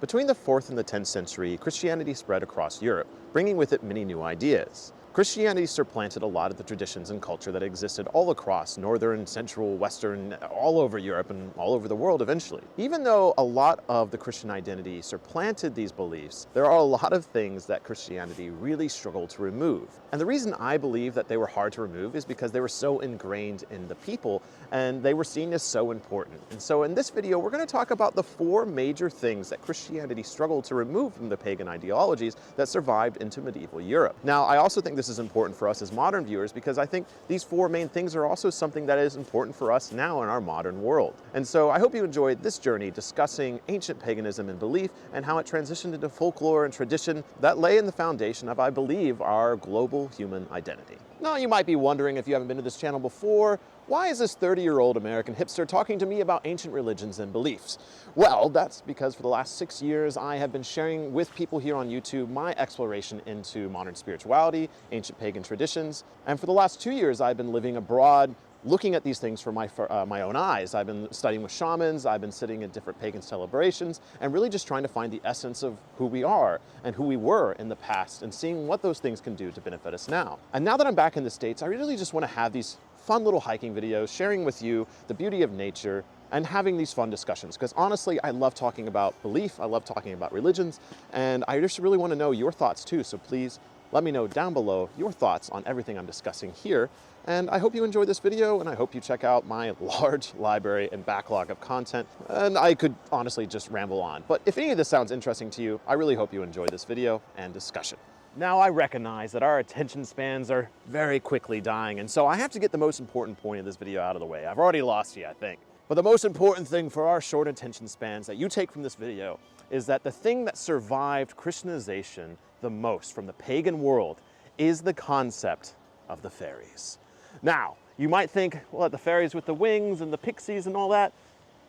Between the 4th and the 10th century, Christianity spread across Europe, bringing with it many new ideas. Christianity supplanted a lot of the traditions and culture that existed all across northern, central, western, all over Europe and all over the world eventually. Even though a lot of the Christian identity supplanted these beliefs, there are a lot of things that Christianity really struggled to remove. And the reason I believe that they were hard to remove is because they were so ingrained in the people and they were seen as so important. And so in this video, we're going to talk about the 4 major things that Christianity struggled to remove from the pagan ideologies that survived into medieval Europe. Now, I also think this is important for us as modern viewers because I think these 4 main things are also something that is important for us now in our modern world. And so I hope you enjoyed this journey discussing ancient paganism and belief and how it transitioned into folklore and tradition that lay in the foundation of, I believe, our global human identity. Now, you might be wondering, if you haven't been to this channel before, why is this 30-year-old American hipster talking to me about ancient religions and beliefs? Well, that's because for the last 6 years, I have been sharing with people here on YouTube my exploration into modern spirituality, ancient pagan traditions, and for the last 2 years, I've been living abroad, looking at these things from my own eyes. I've been studying with shamans, I've been sitting in different pagan celebrations, and really just trying to find the essence of who we are and who we were in the past and seeing what those things can do to benefit us now. And now that I'm back in the States, I really just want to have these fun little hiking videos, sharing with you the beauty of nature and having these fun discussions. Because honestly, I love talking about belief, I love talking about religions, and I just really want to know your thoughts too. So please let me know down below your thoughts on everything I'm discussing here. And I hope you enjoyed this video, and I hope you check out my large library and backlog of content. And I could honestly just ramble on. But if any of this sounds interesting to you, I really hope you enjoy this video and discussion. Now, I recognize that our attention spans are very quickly dying, and so I have to get the most important point of this video out of the way. I've already lost you, I think. But the most important thing for our short attention spans that you take from this video is that the thing that survived Christianization the most from the pagan world is the concept of the fairies. Now, you might think, well, the fairies with the wings and the pixies and all that,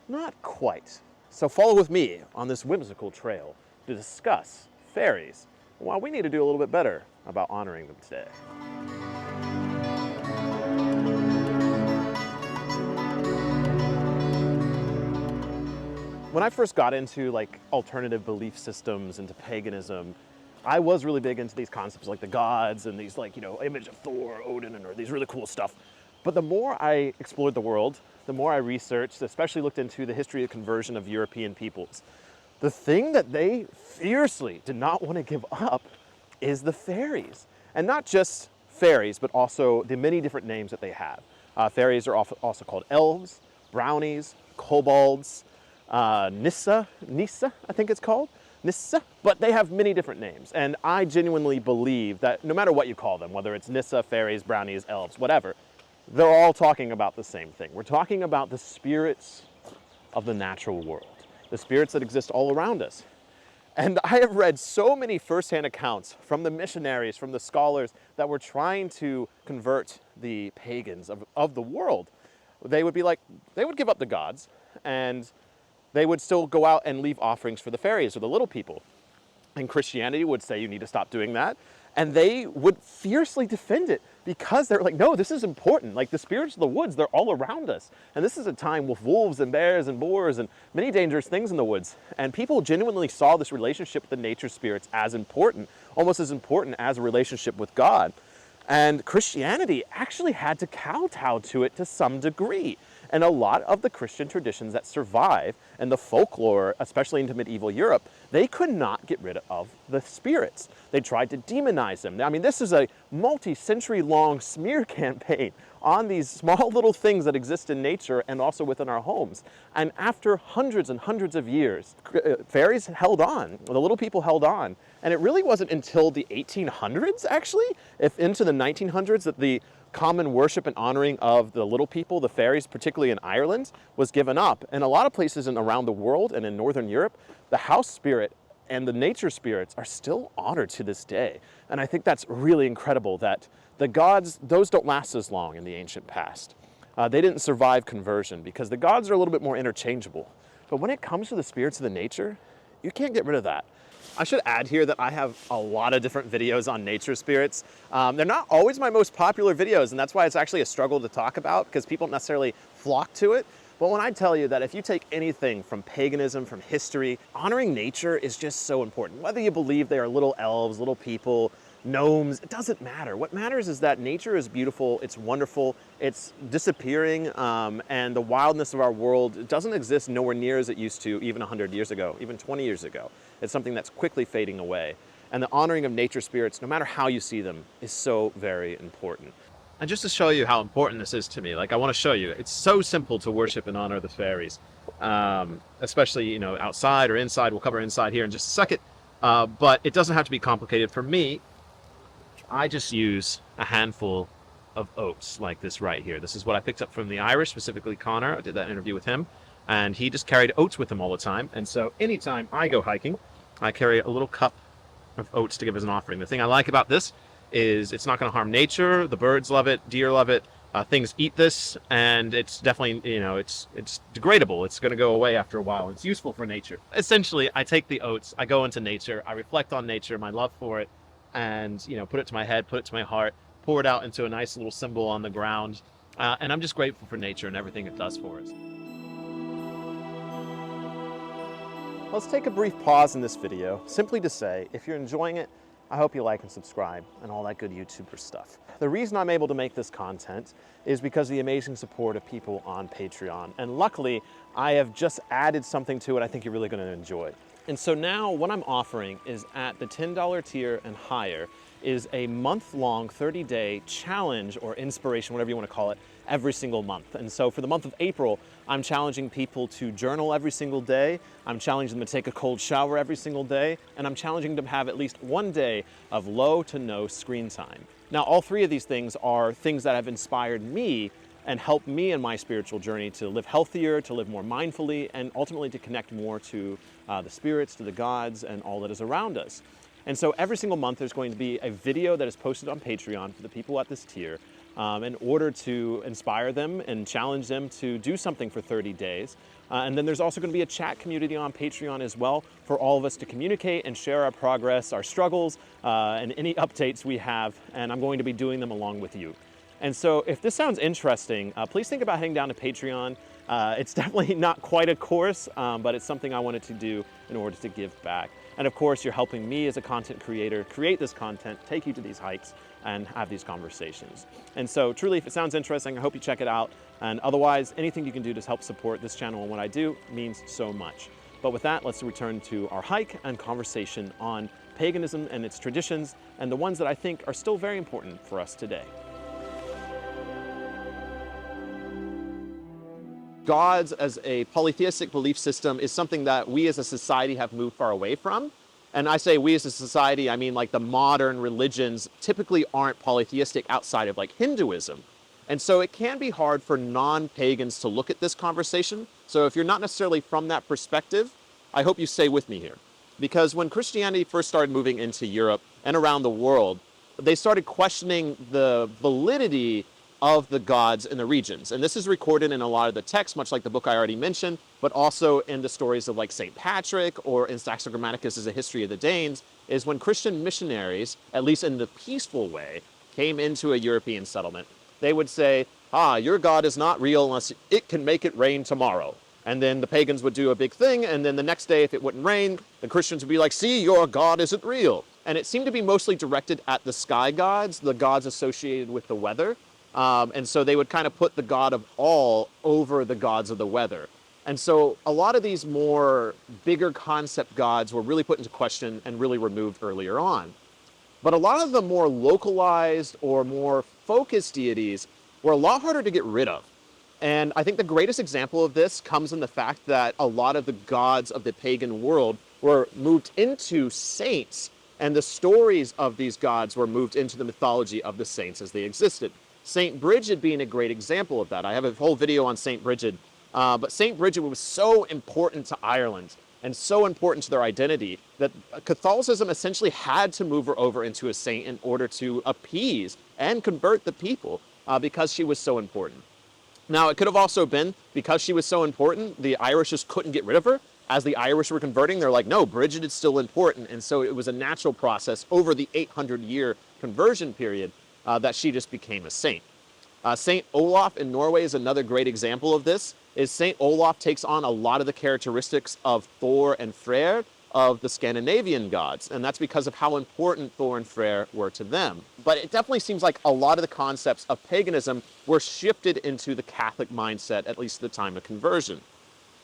not quite. So follow with me on this whimsical trail to discuss fairies. Well, we need to do a little bit better about honoring them today. When I first got into like alternative belief systems, into paganism, I was really big into these concepts like the gods and these image of Thor, Odin, or these really cool stuff. But the more I explored the world, the more I researched, especially looked into the history of conversion of European peoples, the thing that they fiercely did not want to give up is the fairies. And not just fairies, but also the many different names that they have. Fairies are also called elves, brownies, kobolds, Nissa, I think it's called. Nissa, but they have many different names. And I genuinely believe that no matter what you call them, whether it's Nissa, fairies, brownies, elves, whatever, they're all talking about the same thing. We're talking about the spirits of the natural world, the spirits that exist all around us. And I have read so many firsthand accounts from the missionaries, from the scholars that were trying to convert the pagans of the world. They would be like, they would give up the gods and they would still go out and leave offerings for the fairies or the little people. And Christianity would say you need to stop doing that. And they would fiercely defend it because they're like, no, this is important. Like the spirits of the woods, they're all around us. And this is a time with wolves and bears and boars and many dangerous things in the woods. And people genuinely saw this relationship with the nature spirits as important, almost as important as a relationship with God. And Christianity actually had to kowtow to it to some degree. And a lot of the Christian traditions that survive and the folklore, especially into medieval Europe, they could not get rid of the spirits. They tried to demonize them. I mean, this is a multi-century long smear campaign on these small little things that exist in nature and also within our homes. And after hundreds and hundreds of years, fairies held on, the little people held on. And it really wasn't until the 1800s, actually, if into the 1900s, that the common worship and honoring of the little people, the fairies, particularly in Ireland, was given up. And a lot of places around the world and in Northern Europe, the house spirit and the nature spirits are still honored to this day. And I think that's really incredible that the gods, those don't last as long in the ancient past. They didn't survive conversion because the gods are a little bit more interchangeable. But when it comes to the spirits of the nature, you can't get rid of that. I should add here that I have a lot of different videos on nature spirits. They're not always my most popular videos, and that's why it's actually a struggle to talk about because people don't necessarily flock to it. But when I tell you that if you take anything from paganism, from history, honoring nature is just so important. Whether you believe they are little elves, little people, gnomes, it doesn't matter. What matters is that nature is beautiful, it's wonderful, it's disappearing, and the wildness of our world doesn't exist nowhere near as it used to even 100 years ago, even 20 years ago. It's something that's quickly fading away. And the honoring of nature spirits, no matter how you see them, is so very important. And just to show you how important this is to me, like I want to show you, it's so simple to worship and honor the fairies, especially, you know, outside or inside. We'll cover inside here in just a second, but it doesn't have to be complicated. For me, I just use a handful of oats like this right here. This is what I picked up from the Irish, specifically Connor. I did that interview with him, and he just carried oats with him all the time. And so anytime I go hiking, I carry a little cup of oats to give as an offering. The thing I like about this is it's not going to harm nature. The birds love it, deer love it, things eat this, and it's definitely, you know, it's degradable. It's going to go away after a while. It's useful for nature. Essentially, I take the oats, I go into nature, I reflect on nature, my love for it, and, you know, put it to my head, put it to my heart, pour it out into a nice little symbol on the ground, and I'm just grateful for nature and everything it does for us. Let's take a brief pause in this video, simply to say, if you're enjoying it, I hope you like and subscribe and all that good YouTuber stuff. The reason I'm able to make this content is because of the amazing support of people on Patreon. And luckily, I have just added something to it I think you're really going to enjoy. And so now what I'm offering is at the $10 tier and higher is a month-long 30-day challenge or inspiration, whatever you want to call it, every single month. And so for the month of April, I'm challenging people to journal every single day. I'm challenging them to take a cold shower every single day. And I'm challenging them to have at least one day of low to no screen time. Now, all three of these things are things that have inspired me and helped me in my spiritual journey to live healthier, to live more mindfully, and ultimately to connect more to the spirits, to the gods, and all that is around us. And so every single month there's going to be a video that is posted on Patreon for the people at this tier in order to inspire them and challenge them to do something for 30 days. And then there's also going to be a chat community on Patreon as well for all of us to communicate and share our progress, our struggles, and any updates we have. And I'm going to be doing them along with you. And so if this sounds interesting, please think about heading down to Patreon. It's definitely not quite a course, but it's something I wanted to do in order to give back. And of course, you're helping me as a content creator create this content, take you to these hikes, and have these conversations. And so truly, if it sounds interesting, I hope you check it out. And otherwise, anything you can do to help support this channel and what I do means so much. But with that, let's return to our hike and conversation on paganism and its traditions, and the ones that I think are still very important for us today. Gods as a polytheistic belief system is something that we as a society have moved far away from. And I say we as a society, I mean like the modern religions typically aren't polytheistic outside of like Hinduism. And so it can be hard for non-pagans to look at this conversation. So if you're not necessarily from that perspective, I hope you stay with me here. Because when Christianity first started moving into Europe and around the world, they started questioning the validity of the gods in the regions. And this is recorded in a lot of the texts, much like the book I already mentioned, but also in the stories of like St. Patrick or in Saxo Grammaticus as a history of the Danes, is when Christian missionaries, at least in the peaceful way, came into a European settlement. They would say, your God is not real unless it can make it rain tomorrow. And then the pagans would do a big thing, and then the next day, if it wouldn't rain, the Christians would be like, see, your God isn't real. And it seemed to be mostly directed at the sky gods, the gods associated with the weather. And so they would kind of put the god of all over the gods of the weather. And so a lot of these more bigger concept gods were really put into question and really removed earlier on. But a lot of the more localized or more focused deities were a lot harder to get rid of. And I think the greatest example of this comes in the fact that a lot of the gods of the pagan world were moved into saints, and the stories of these gods were moved into the mythology of the saints as they existed. Saint Bridget being a great example of that. I have a whole video on Saint Bridget, but Saint Bridget was so important to Ireland and so important to their identity that Catholicism essentially had to move her over into a saint in order to appease and convert the people because she was so important. Now, it could have also been because she was so important, the Irish just couldn't get rid of her. As the Irish were converting, they're like, no, Bridget is still important. And so it was a natural process over the 800-year conversion period that she just became a saint. Saint Olaf in Norway is another great example of this. Is Saint Olaf takes on a lot of the characteristics of Thor and Freyr of the Scandinavian gods, and that's because of how important Thor and Freyr were to them. But it definitely seems like a lot of the concepts of paganism were shifted into the Catholic mindset, at least at the time of conversion.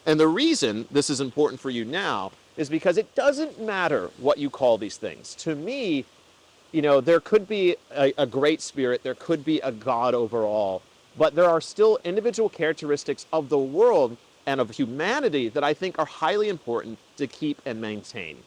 And the reason this is important for you now is because it doesn't matter what you call these things. To me, there could be a great spirit, there could be a god overall, but there are still individual characteristics of the world and of humanity that I think are highly important to keep and maintain.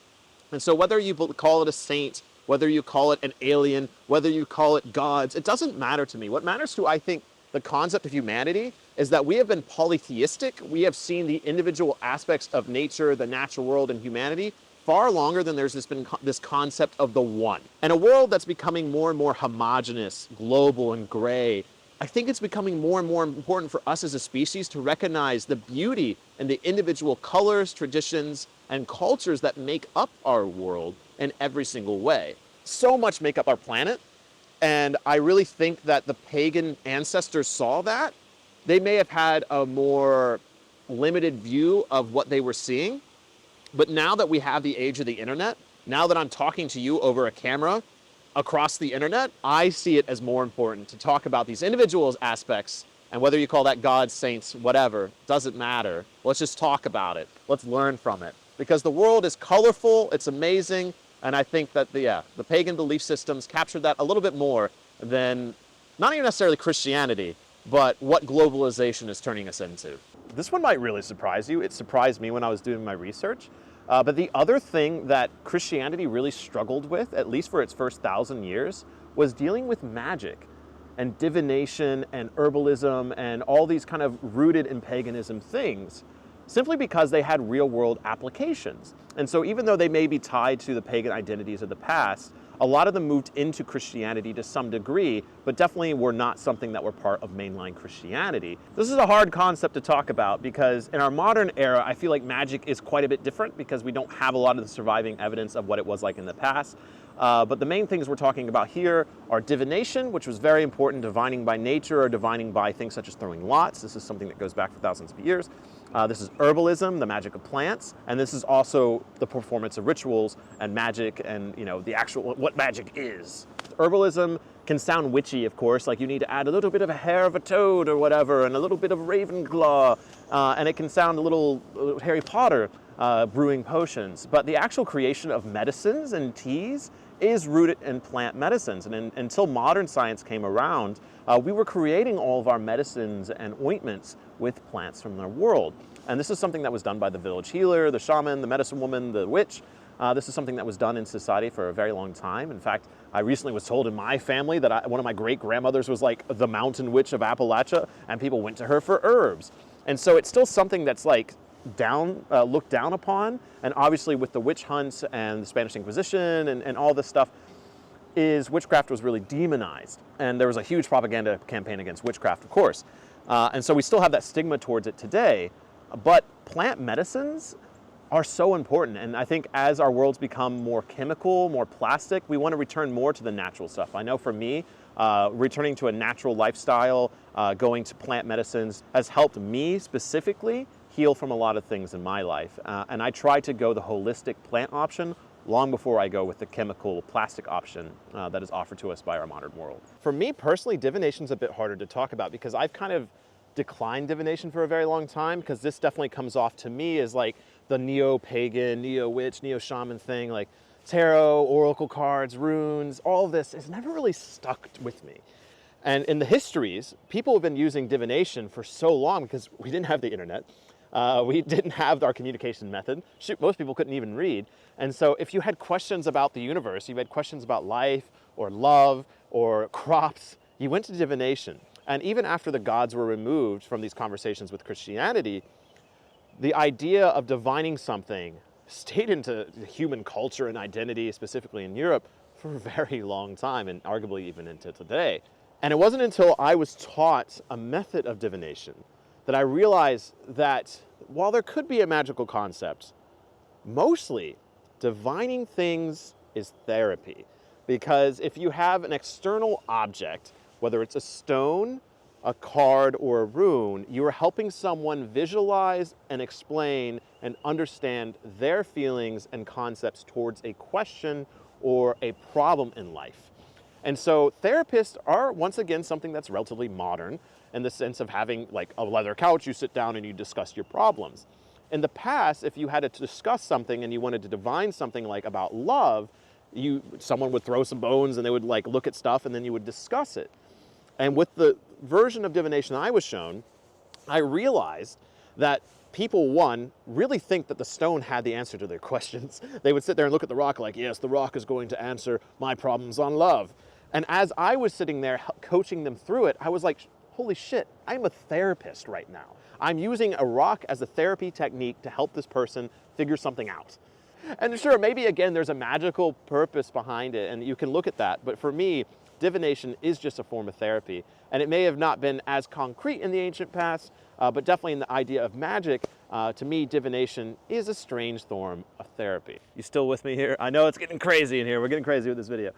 And so whether you call it a saint, whether you call it an alien, whether you call it gods, it doesn't matter to me. What matters to, I think, the concept of humanity is that we have been polytheistic. We have seen the individual aspects of nature, the natural world, and humanity far longer than there's been this concept of the one. And a world that's becoming more and more homogenous, global, and gray, I think it's becoming more and more important for us as a species to recognize the beauty and the individual colors, traditions, and cultures that make up our world in every single way. So much make up our planet, and I really think that the pagan ancestors saw that. They may have had a more limited view of what they were seeing, but now that we have the age of the internet, now that I'm talking to you over a camera across the internet, I see it as more important to talk about these individual aspects, and whether you call that gods, saints, whatever, doesn't matter. Let's just talk about it. Let's learn from it. Because the world is colorful, it's amazing, and I think that the pagan belief systems captured that a little bit more than, not even necessarily Christianity, but what globalization is turning us into. This one might really surprise you. It surprised me when I was doing my research. But the other thing that Christianity really struggled with, at least for its first 1,000 years, was dealing with magic and divination and herbalism and all these kind of rooted in paganism things, simply because they had real world applications. And so even though they may be tied to the pagan identities of the past, a lot of them moved into Christianity to some degree, but definitely were not something that were part of mainline Christianity. This is a hard concept to talk about because in our modern era, I feel like magic is quite a bit different because we don't have a lot of the surviving evidence of what it was like in the past. But the main things we're talking about here are divination, which was very important, divining by nature or divining by things such as throwing lots. This is something that goes back for thousands of years. This is herbalism, the magic of plants, and this is also the performance of rituals and magic and, the actual, what magic is. Herbalism can sound witchy, of course, like you need to add a little bit of a hair of a toad or whatever and a little bit of Ravenclaw, and it can sound a little Harry Potter brewing potions. But the actual creation of medicines and teas is rooted in plant medicines. And until modern science came around, we were creating all of our medicines and ointments with plants from the world. And this is something that was done by the village healer, the shaman, the medicine woman, the witch. This is something that was done in society for a very long time. In fact, I recently was told in my family that one of my great-grandmothers was like the mountain witch of Appalachia, and people went to her for herbs. And so it's still something that's like looked down upon, and obviously with the witch hunts and the Spanish Inquisition and all this stuff, witchcraft was really demonized. And there was a huge propaganda campaign against witchcraft, of course. And so we still have that stigma towards it today, but plant medicines are so important. And I think as our worlds become more chemical, more plastic, we want to return more to the natural stuff. I know for me, returning to a natural lifestyle, going to plant medicines has helped me specifically heal from a lot of things in my life. And I try to go the holistic plant option long before I go with the chemical plastic option that is offered to us by our modern world. For me personally, divination's a bit harder to talk about because I've kind of declined divination for a very long time, because this definitely comes off to me as like the neo-pagan, neo-witch, neo-shaman thing, like tarot, oracle cards, runes, all of this has never really stuck with me. And in the histories, people have been using divination for so long because we didn't have the internet. We didn't have our communication method. Shoot, most people couldn't even read. And so if you had questions about the universe, you had questions about life or love or crops, you went to divination. And even after the gods were removed from these conversations with Christianity, the idea of divining something stayed into human culture and identity, specifically in Europe, for a very long time, and arguably even into today. And it wasn't until I was taught a method of divination that I realized that while there could be a magical concept, mostly divining things is therapy. Because if you have an external object, whether it's a stone a card or a rune, you are helping someone visualize and explain and understand their feelings and concepts towards a question or a problem in life. And so therapists are, once again, something that's relatively modern in the sense of having like a leather couch, you sit down and you discuss your problems. In the past, if you had to discuss something and you wanted to divine something like about love, someone would throw some bones and they would like look at stuff and then you would discuss it. And with the version of divination I was shown, I realized that people, one, really think that the stone had the answer to their questions. They would sit there and look at the rock like, yes, the rock is going to answer my problems on love. And as I was sitting there coaching them through it, I was like, holy shit, I'm a therapist right now. I'm using a rock as a therapy technique to help this person figure something out. And sure, maybe again, there's a magical purpose behind it and you can look at that. But for me, divination is just a form of therapy. And it may have not been as concrete in the ancient past, but definitely in the idea of magic, to me, divination is a strange form of therapy. You still with me here? I know it's getting crazy in here. We're getting crazy with this video.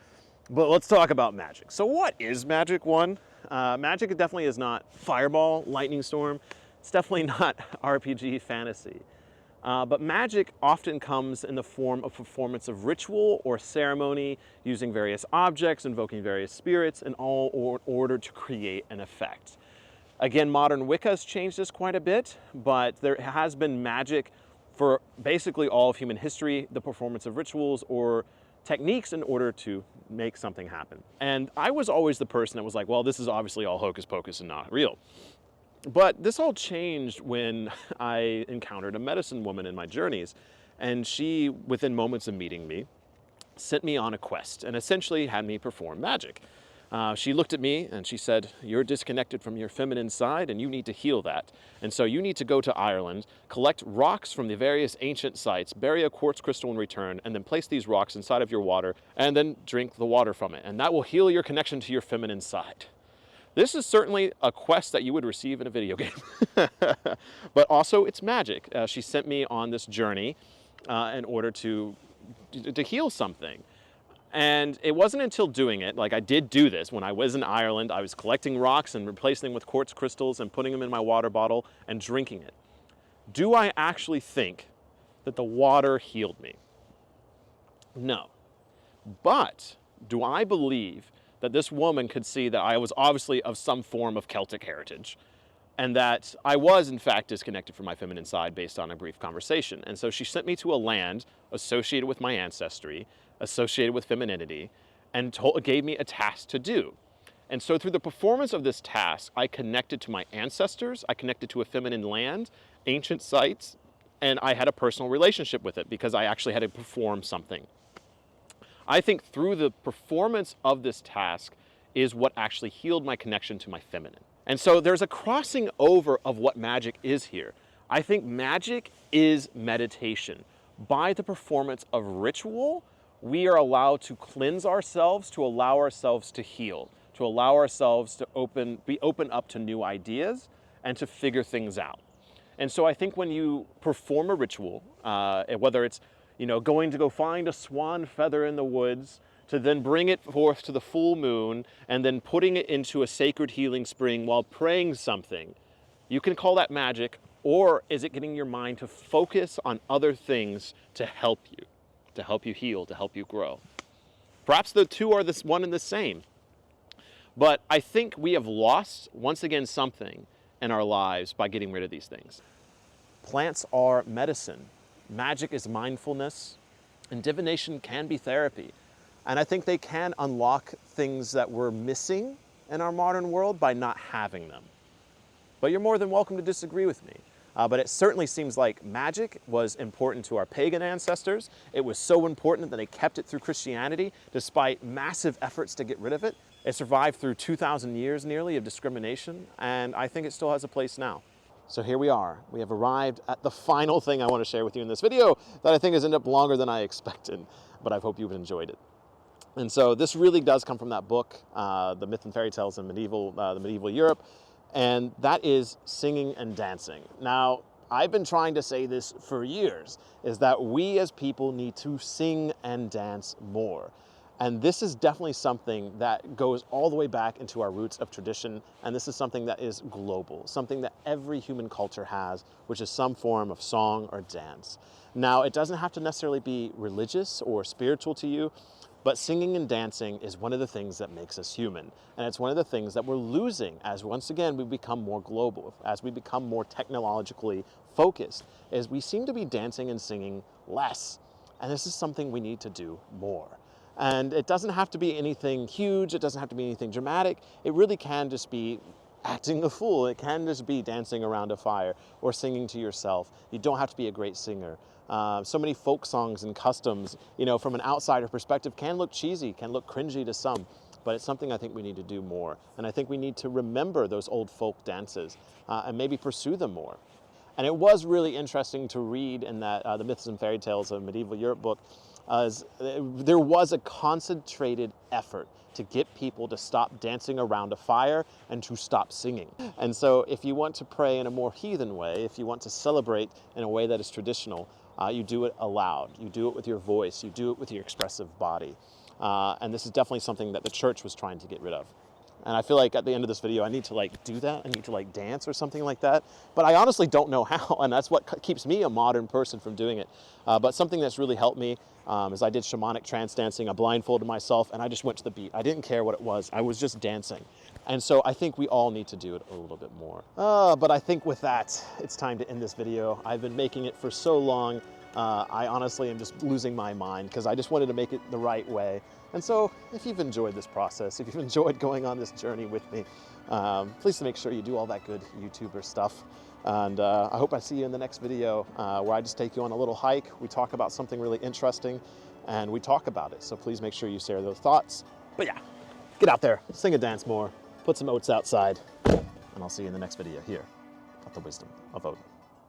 But let's talk about magic. So what is magic, one? Magic definitely is not fireball, lightning storm. It's definitely not RPG fantasy. But magic often comes in the form of performance of ritual or ceremony, using various objects, invoking various spirits, in all order to create an effect. Again, modern Wicca has changed this quite a bit, but there has been magic for basically all of human history, the performance of rituals or techniques in order to make something happen. And I was always the person that was like, well, this is obviously all hocus pocus and not real. But this all changed when I encountered a medicine woman in my journeys. And she, within moments of meeting me, sent me on a quest and essentially had me perform magic. She looked at me and she said, you're disconnected from your feminine side and you need to heal that. And so you need to go to Ireland, collect rocks from the various ancient sites, bury a quartz crystal in return, and then place these rocks inside of your water and then drink the water from it. And that will heal your connection to your feminine side. This is certainly a quest that you would receive in a video game. But also it's magic. She sent me on this journey in order to heal something. And it wasn't until doing it, like I did do this when I was in Ireland, I was collecting rocks and replacing them with quartz crystals and putting them in my water bottle and drinking it. Do I actually think that the water healed me? No. But do I believe that this woman could see that I was obviously of some form of Celtic heritage and that I was in fact disconnected from my feminine side based on a brief conversation? And so she sent me to a land associated with my ancestry, associated with femininity, and gave me a task to do. And so through the performance of this task, I connected to my ancestors, I connected to a feminine land, ancient sites, and I had a personal relationship with it because I actually had to perform something. I think through the performance of this task is what actually healed my connection to my feminine. And so there's a crossing over of what magic is here. I think magic is meditation. By the performance of ritual, we are allowed to cleanse ourselves, to allow ourselves to heal, to allow ourselves to be open up to new ideas and to figure things out. And so I think when you perform a ritual, whether it's going to go find a swan feather in the woods, to then bring it forth to the full moon, and then putting it into a sacred healing spring while praying something, you can call that magic, or is it getting your mind to focus on other things to help you heal, to help you grow? Perhaps the two are one and the same. But I think we have lost, once again, something in our lives by getting rid of these things. Plants are medicine. Magic is mindfulness. And divination can be therapy. And I think they can unlock things that we're missing in our modern world by not having them. But you're more than welcome to disagree with me. But it certainly seems like magic was important to our pagan ancestors. It was so important that they kept it through Christianity, despite massive efforts to get rid of it. It survived through 2,000 years nearly of discrimination, and I think it still has a place now. So here we are. We have arrived at the final thing I want to share with you in this video that I think has ended up longer than I expected, but I hope you've enjoyed it. And so this really does come from that book, The Myth and Fairy Tales in the Medieval Europe, and that is singing and dancing. Now, I've been trying to say this for years, is that we as people need to sing and dance more. And this is definitely something that goes all the way back into our roots of tradition. And this is something that is global, something that every human culture has, which is some form of song or dance. Now, it doesn't have to necessarily be religious or spiritual to you, but singing and dancing is one of the things that makes us human. And it's one of the things that we're losing as, once again, we become more global, as we become more technologically focused, is we seem to be dancing and singing less. And this is something we need to do more. And it doesn't have to be anything huge. It doesn't have to be anything dramatic. It really can just be acting a fool. It can just be dancing around a fire or singing to yourself. You don't have to be a great singer. So many folk songs and customs, from an outsider perspective, can look cheesy, can look cringy to some, but it's something I think we need to do more. And I think we need to remember those old folk dances and maybe pursue them more. And it was really interesting to read in that the Myths and Fairy Tales of Medieval Europe book, there was a concentrated effort to get people to stop dancing around a fire and to stop singing. And so if you want to pray in a more heathen way, if you want to celebrate in a way that is traditional, you do it aloud, you do it with your voice, you do it with your expressive body. And this is definitely something that the church was trying to get rid of. And I feel like at the end of this video, I need to do that. I need to dance or something like that. But I honestly don't know how, and that's what keeps me a modern person from doing it. But something that's really helped me is I did shamanic trance dancing. I blindfolded myself and I just went to the beat. I didn't care what it was. I was just dancing. And so I think we all need to do it a little bit more. But I think with that, it's time to end this video. I've been making it for so long. I honestly am just losing my mind because I just wanted to make it the right way. And so if you've enjoyed this process, if you've enjoyed going on this journey with me, please make sure you do all that good YouTuber stuff. And I hope I see you in the next video where I just take you on a little hike. We talk about something really interesting and we talk about it. So please make sure you share those thoughts. But yeah, get out there, sing and dance more, put some oats outside, and I'll see you in the next video here at the Wisdom of Odin.